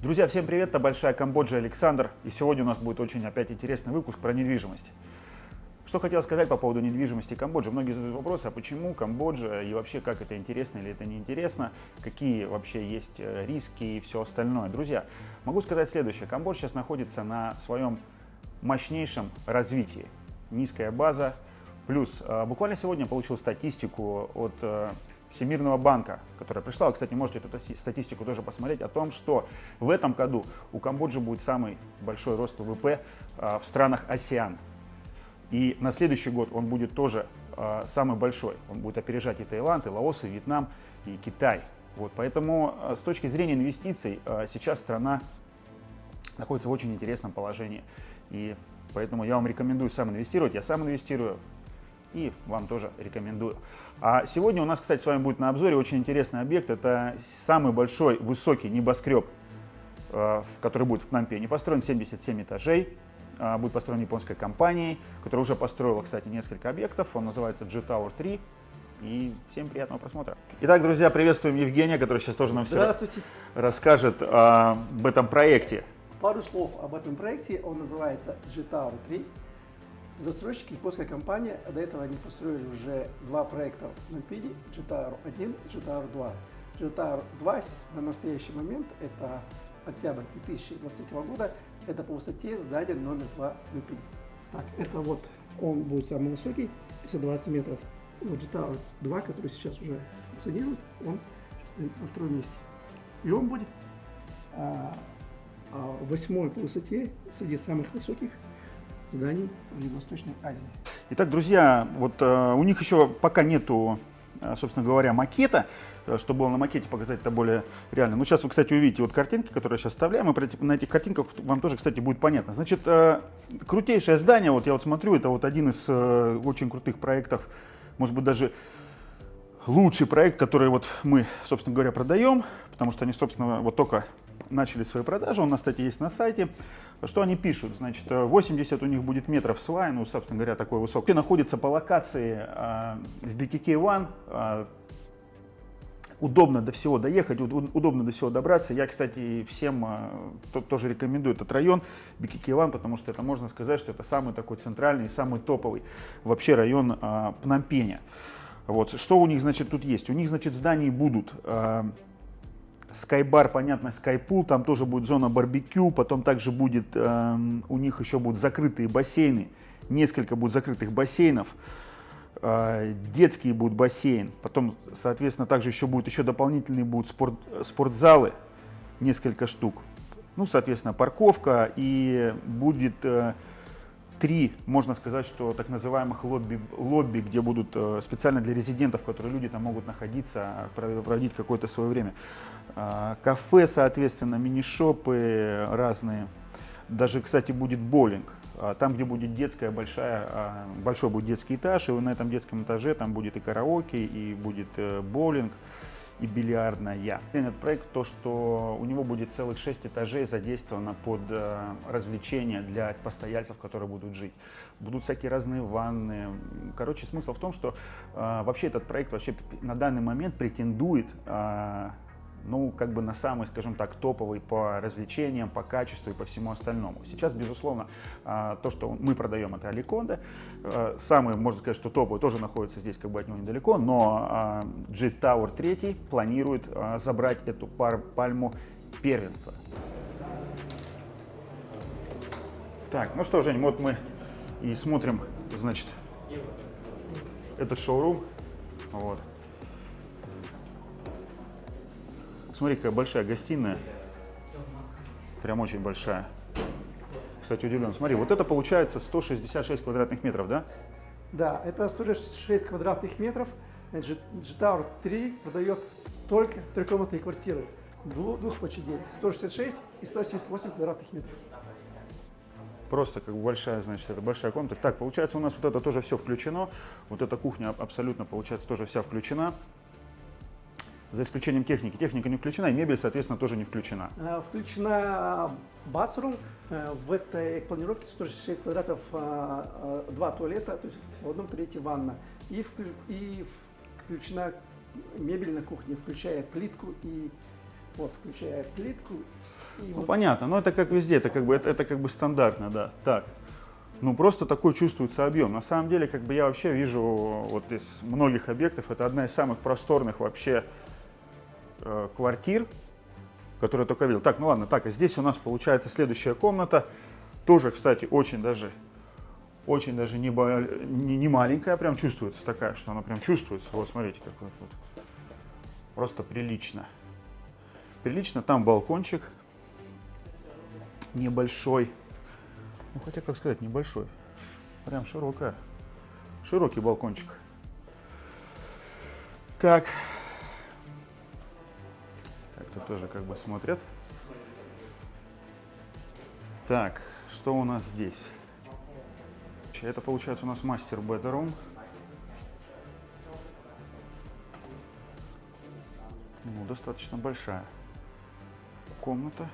Друзья, всем привет, это Большая Камбоджа, Александр, и сегодня у нас будет очень опять интересный выпуск про недвижимость. Что хотел сказать по поводу недвижимости Камбоджи. Многие задают вопросы, а почему Камбоджа и вообще как это интересно или это неинтересно, какие вообще есть риски и все остальное. Друзья, могу сказать следующее. Камбоджа сейчас находится на своем мощнейшем развитии. Низкая база, плюс буквально сегодня я получил статистику от Всемирного банка, которая пришла. Вы, кстати, можете эту статистику тоже посмотреть о том, что в этом году у Камбоджи будет самый большой рост ВВП в странах АСЕАН. И на следующий год он будет тоже самый большой. Он будет опережать и Таиланд, и Лаос, и Вьетнам, и Китай. Вот, поэтому с точки зрения инвестиций сейчас страна находится в очень интересном положении. И поэтому я вам рекомендую сам инвестировать. Я сам инвестирую и вам тоже рекомендую. А сегодня у нас, кстати, с вами будет на обзоре очень интересный объект. Это самый большой высокий небоскреб, который будет в Пномпене. Построен 77 этажей. Будет построен японской компанией, которая уже построила, кстати, несколько объектов. Он называется G-Tower 3. И всем приятного просмотра. Итак, друзья, приветствуем Евгения, который сейчас тоже нам все расскажет об этом проекте. Пару слов об этом проекте. Он называется G-Tower 3. Застройщик японская компания. До этого они построили уже два проекта в Пномпене. G-Tower 1 и G-Tower 2. G-Tower 2 на настоящий момент, это октябрь 2023 года, это по высоте здание номер 2 в Пномпене. Так, это вот он будет самый высокий, 520 метров. Вот G-Tower 2, который сейчас уже функционирует, он стоит на втором месте. И он будет восьмой по высоте среди самых высоких зданий в Юго-Восточной Азии. Итак, друзья, вот у них еще пока нету, собственно говоря, макета, чтобы было на макете показать это более реально. Ну, сейчас вы, кстати, увидите вот картинки, которые сейчас вставляем, и на этих картинках вам тоже, кстати, будет понятно. Значит, крутейшее здание, вот я вот смотрю, это вот один из очень крутых проектов, может быть, даже лучший проект, который вот мы, собственно говоря, продаем, потому что они, собственно, вот только начали свои продажи, он, кстати, есть на сайте. Что они пишут? Значит, 80 у них будет метров свай, ну, собственно говоря, такой высокий. Находится по локации в BKK1, удобно до всего доехать, удобно до всего добраться. Я, кстати, всем тоже рекомендую этот район BKK1, потому что это можно сказать, что это самый такой центральный, самый топовый вообще район Пномпеня. Вот. Что у них, значит, тут есть? У них, значит, в здании будут скайбар, понятно, скайпул, там тоже будет зона барбекю, потом также будет, у них еще будут закрытые бассейны, несколько будет закрытых бассейнов, детские будут бассейн, потом, соответственно, также еще будут дополнительные будут спортзалы, несколько штук, ну, соответственно, парковка, и будет 3, можно сказать, что так называемых лобби, где будут специально для резидентов, которые люди там могут находиться, проводить какое-то свое время. Кафе, соответственно, мини-шопы разные. Даже, кстати, будет боулинг. Там, где будет детская большой будет детский этаж, и на этом детском этаже там будет и караоке, и будет боулинг, и бильярдная. Этот проект, то, что у него будет целых 6 этажей задействовано под развлечения для постояльцев, которые будут жить. Будут всякие разные ванны. Короче, смысл в том, что вообще этот проект вообще на данный момент претендует ну, как бы на самый, скажем так, топовый по развлечениям, по качеству и по всему остальному. Сейчас, безусловно, то, что мы продаем, это Аликонда. Самый, можно сказать, что топовый тоже находится здесь как бы от него недалеко, но G-Tower 3 планирует забрать эту пальму первенства. Так, ну что, Жень, вот мы и смотрим, значит, этот шоурум. Вот. Смотри, какая большая гостиная, прям очень большая. Кстати, удивлен. Смотри, вот это получается 166 квадратных метров, да? Да, это 166 квадратных метров. G-Tower 3 продает только трехкомнатные квартиры. Двух площадей. 166 и 178 квадратных метров. Просто как бы большая, значит, это большая комната. Так, получается, у нас вот это тоже все включено. Вот эта кухня абсолютно, получается, тоже вся включена. За исключением техники. Техника не включена, и мебель, соответственно, тоже не включена. Включена басрум. В этой планировке 166 квадратов, 2 туалета, то есть в одном туалете ванна. И включена мебель на кухне, включая плитку И Ну понятно, но это как везде, это как бы стандартно, да. Так, ну просто такой чувствуется объем. На самом деле, как бы я вообще вижу вот из многих объектов, это одна из самых просторных вообще квартир, которые я только видел. Так, ну ладно, так, а здесь у нас получается следующая комната, тоже, кстати, очень даже не маленькая, прям чувствуется такая, что она прям чувствуется. Вот смотрите, как вот. Просто прилично. Прилично, там балкончик небольшой. Ну, хотя, как сказать, небольшой. Прям широкий балкончик. Так. Так, тут тоже как бы смотрят. Так, что у нас здесь? Это получается у нас мастер bedroom. Ну, достаточно большая комната.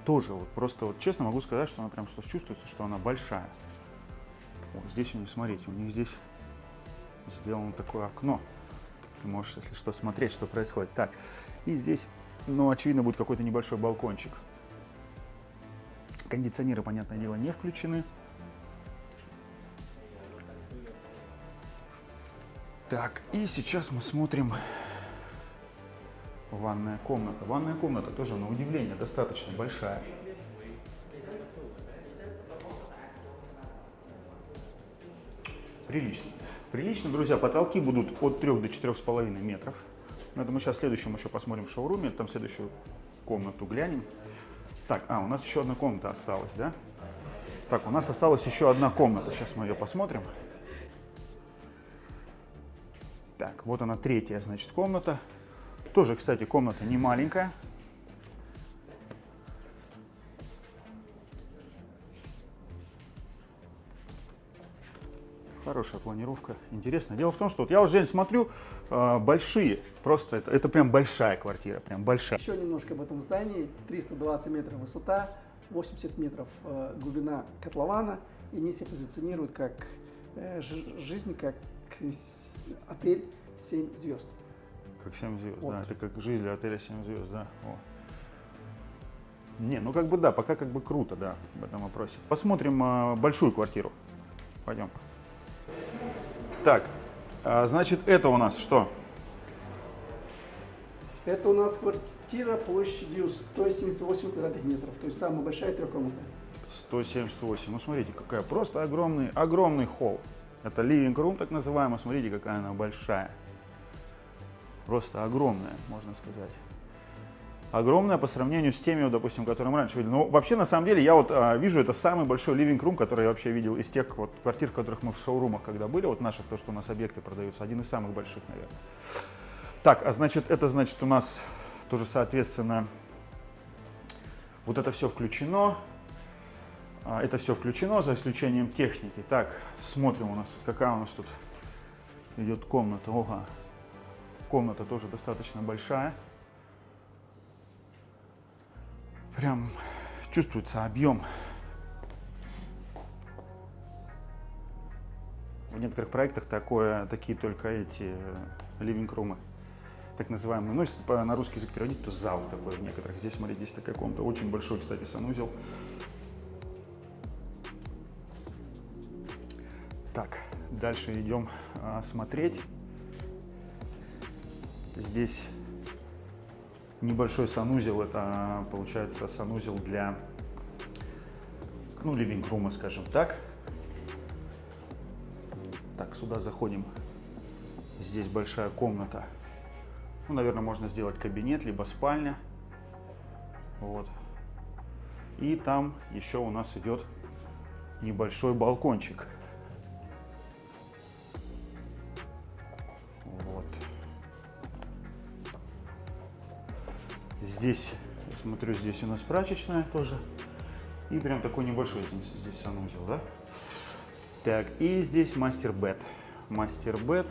Тоже вот просто вот честно могу сказать, что она прям что чувствуется, что она большая. Вот здесь у них, смотрите, у них здесь сделано такое окно. Ты можешь, если что, смотреть, что происходит. Так, и здесь, ну, очевидно, будет какой-то небольшой балкончик. Кондиционеры, понятное дело, не включены. Так, и сейчас мы смотрим ванная комната. Ванная комната тоже, на удивление, достаточно большая. Прилично. Прилично, друзья, потолки будут от 3 до 4,5 метров. Но это мы сейчас в следующем еще посмотрим в шоуруме, там следующую комнату глянем. Так, у нас еще одна комната осталась, да? Так, у нас осталась еще одна комната, сейчас мы ее посмотрим. Так, вот она, третья, значит, комната. Тоже, кстати, комната не маленькая. Хорошая планировка, интересно. Дело в том, что вот я уже, Жень, смотрю, большие, просто это прям большая квартира, прям большая. Еще немножко об этом здании. 320 метров высота, 80 метров глубина котлована. И они себя позиционируют как жизнь, как отель 7 звезд. Как 7 звезд, Вот. да, это как жизнь для отеля 7 звезд, да. О. Не, ну как бы да, пока как бы круто, да, в этом вопросе. Посмотрим большую квартиру. Пойдем. Так, значит, это у нас что? Это у нас квартира площадью 178 квадратных метров, то есть самая большая трехкомнатная. 178. Ну смотрите, какая просто огромный холл. Это living room, так называемый. Смотрите, какая она большая. Просто огромная, можно сказать. Огромная по сравнению с теми, допустим, которые мы раньше видели. Но вообще, на самом деле, я вот вижу, это самый большой living room, который я вообще видел из тех вот квартир, в которых мы в шоурумах когда были, вот наших, то, что у нас объекты продаются, один из самых больших, наверное. Так, значит, это значит у нас тоже, соответственно, вот это все включено. Это все включено, за исключением техники. Так, смотрим у нас, какая у нас тут идет комната. Ого. Комната тоже достаточно большая. Прям чувствуется объем. В некоторых проектах такие только эти living-румы, так называемые. Ну, если на русский язык переводить, то зал такой в некоторых. Здесь, смотрите, здесь такая комната. Очень большой, кстати, санузел. Так, дальше идем смотреть. Здесь небольшой санузел, это получается санузел для, ну, living-рума, скажем так. Так, сюда заходим. Здесь большая комната. Ну, наверное, можно сделать кабинет, либо спальня. Вот. И там еще у нас идет небольшой балкончик. Вот. Здесь, я смотрю, здесь у нас прачечная тоже. И прям такой небольшой здесь санузел, да? Так, и здесь мастер-бед. Мастер-бед.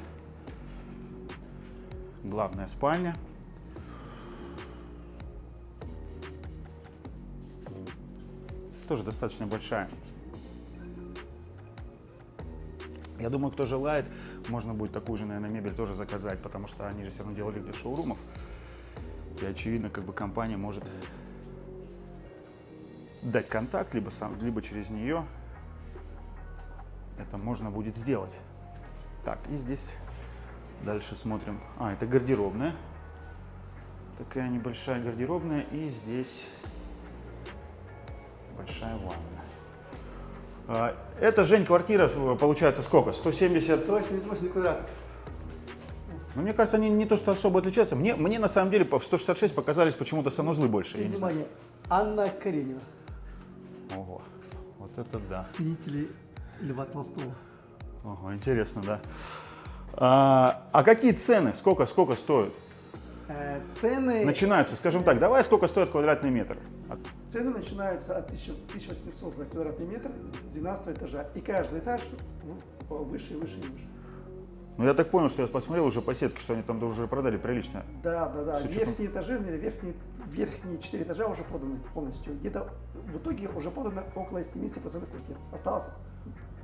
Главная спальня. Тоже достаточно большая. Я думаю, кто желает, можно будет такую же, наверное, мебель тоже заказать, потому что они же все равно делали для шоурумов. И очевидно, как бы компания может дать контакт, либо через нее это можно будет сделать. Так, и здесь дальше смотрим. Это гардеробная. Такая небольшая гардеробная. И здесь большая ванна. Это, Жень, квартира получается сколько? 170? 178 квадратов. Ну, мне кажется, они не то, что особо отличаются. Мне на самом деле в 166 показались почему-то санузлы больше. Я не знаю. Внимание, Анна Каренина. Ого, вот это да. Ценители Льва Толстого. Ого, интересно, да. А какие цены? Сколько стоят? Цены... Начинаются, скажем так, давай, сколько стоит квадратный метр? Цены начинаются от 1800 за квадратный метр с 12 этажа. И каждый этаж выше и выше и выше. Ну, я так понял, что я посмотрел уже по сетке, что они там уже продали прилично. Да. С учетом- Верхние этажи, верхние 4 этажа уже проданы полностью. Где-то в итоге уже продано около 70% квартир. Осталось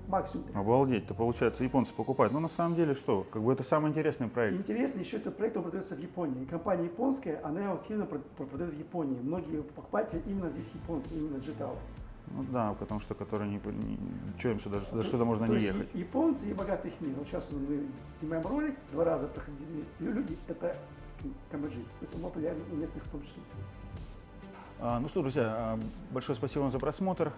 максимум 30%. Обалдеть, то получается японцы покупают. Ну, на самом деле, что, как бы это самый интересный проект. Интересно, еще этот проект он продается в Японии. Компания японская, она активно продает в Японии. Многие покупатели именно здесь японцы, именно G-Tower. Ну да, потому что которые что им сюда, сюда можно То не есть ехать. японцы и богатых мир. Вот сейчас мы снимаем ролик, 2 раза проходили люди, это камбоджийцы. То есть он популярен у местных в том числе. Ну что, друзья, большое спасибо вам за просмотр.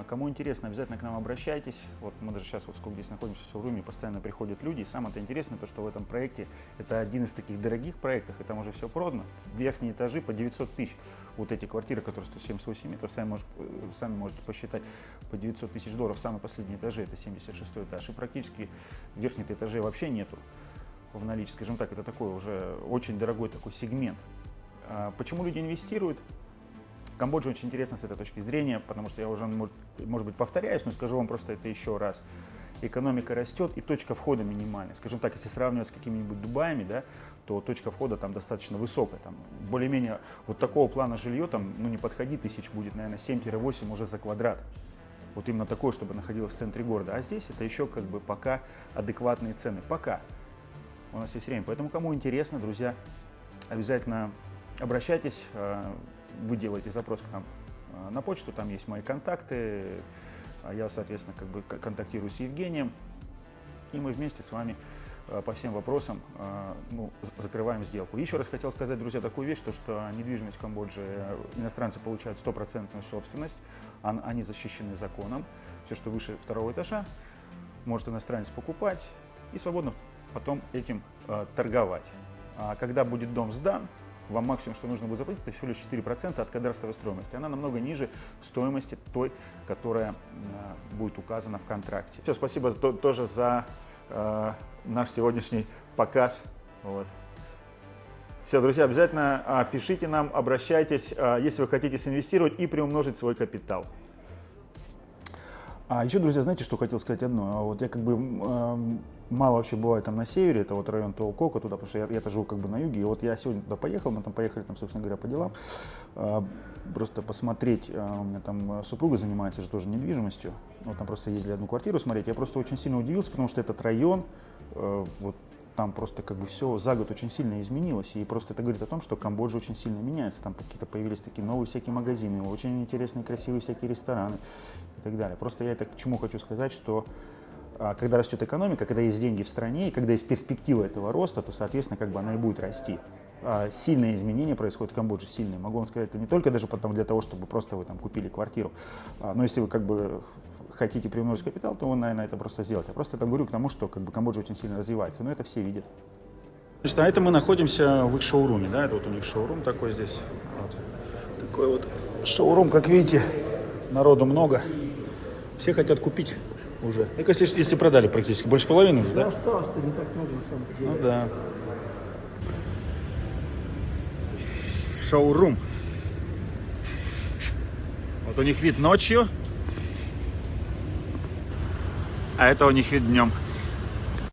Кому интересно, обязательно к нам обращайтесь. Вот мы даже сейчас, вот сколько здесь находимся в шоуруме, постоянно приходят люди. И самое интересное, то, что в этом проекте, это один из таких дорогих проектов, и там уже все продано. Верхние этажи по 900 тысяч. Вот эти квартиры, которые стоят 78 метров, сами можете посчитать, по 900 тысяч долларов. Самые последние этажи, это 76 этаж. И практически верхних этажей вообще нету в наличии. Скажем так, это такой уже очень дорогой такой сегмент. Почему люди инвестируют? Камбоджа очень интересна с этой точки зрения, потому что я уже, может быть, повторяюсь, но скажу вам просто это еще раз. Экономика растет, и точка входа минимальная. Скажем так, если сравнивать с какими-нибудь Дубаями, да, то точка входа там достаточно высокая. Там более-менее вот такого плана жилье, там, не подходи, тысяч будет, наверное, 7-8 уже за квадрат. Вот именно такое, чтобы находилось в центре города. А здесь это еще как бы пока адекватные цены. Пока. У нас есть время. Поэтому, кому интересно, друзья, обязательно обращайтесь. Вы делаете запрос к нам на почту, там есть мои контакты, я, соответственно, как бы контактирую с Евгением, и мы вместе с вами по всем вопросам закрываем сделку. Еще раз хотел сказать, друзья, такую вещь, что недвижимость в Камбодже иностранцы получают 100% собственность, они защищены законом, все, что выше 2-го этажа, может иностранец покупать и свободно потом этим торговать. А когда будет дом сдан, вам максимум, что нужно будет заплатить, это всего лишь 4% от кадастровой стоимости. Она намного ниже стоимости той, которая будет указана в контракте. Все, спасибо тоже за наш сегодняшний показ. Вот. Все, друзья, обязательно пишите нам, обращайтесь, если вы хотите инвестировать и приумножить свой капитал. Еще, друзья, знаете, что хотел сказать одно? Вот я как бы мало вообще бываю там на севере, это вот район Толкока туда, потому что я-то живу как бы на юге. И вот я сегодня туда поехал, мы там поехали, там, собственно говоря, по делам, просто посмотреть. У меня там супруга занимается же тоже недвижимостью, вот там просто ездили одну квартиру смотреть. Я просто очень сильно удивился, потому что этот район, вот там просто как бы все за год очень сильно изменилось, и просто это говорит о том, что Камбоджа очень сильно меняется, там какие-то появились такие новые всякие магазины, очень интересные, красивые всякие рестораны и так далее. Просто я это к чему хочу сказать, что когда растет экономика, когда есть деньги в стране, и когда есть перспектива этого роста, то, соответственно, как бы она и будет расти. Сильные изменения происходят в Камбодже, сильные. Могу вам сказать, это не только даже для того, чтобы просто вы там купили квартиру, но если вы как бы хотите приумножить капитал, то вы, наверное, это просто сделаете. Я просто это говорю к тому, что как бы Камбоджа очень сильно развивается, но это все видят. Значит, а это мы находимся в их шоуруме, да, это вот у них шоурум такой здесь. Вот. Такой вот шоурум, как видите, народу много. Все хотят купить уже. Ну, если продали практически, больше половины уже, да? Осталось-то не так много на самом деле. Ну да. Шоурум. Вот у них вид ночью, а это у них вид днем.